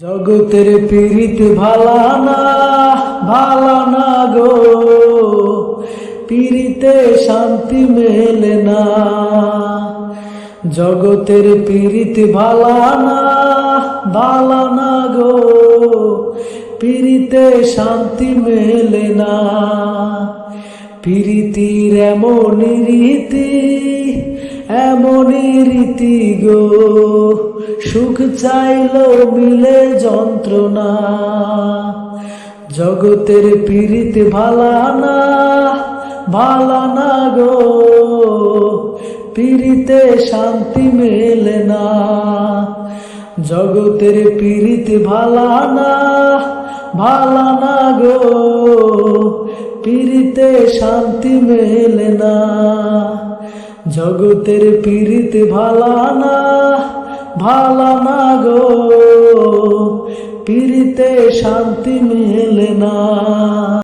জগতের পীড়িত ভালা না গো, পীড়িতে শান্তি মেলে না। জগতের পীড়িত ভালা না গো, পীড়িতে শান্তি মেলে না। পীড়িতির এমনই রীতি গো, সুখ চাইলো মিলে যন্ত্রণা। জগতের পীড়িত ভালা না গো, পীড়িতে শান্তি মেলে না। জগতের পীড়িত ভালা না গো, পীড়িতে শান্তি মেলে না। জগতের পীড়িত ভালা না গো, পীড়িতে শান্তি মেলে না।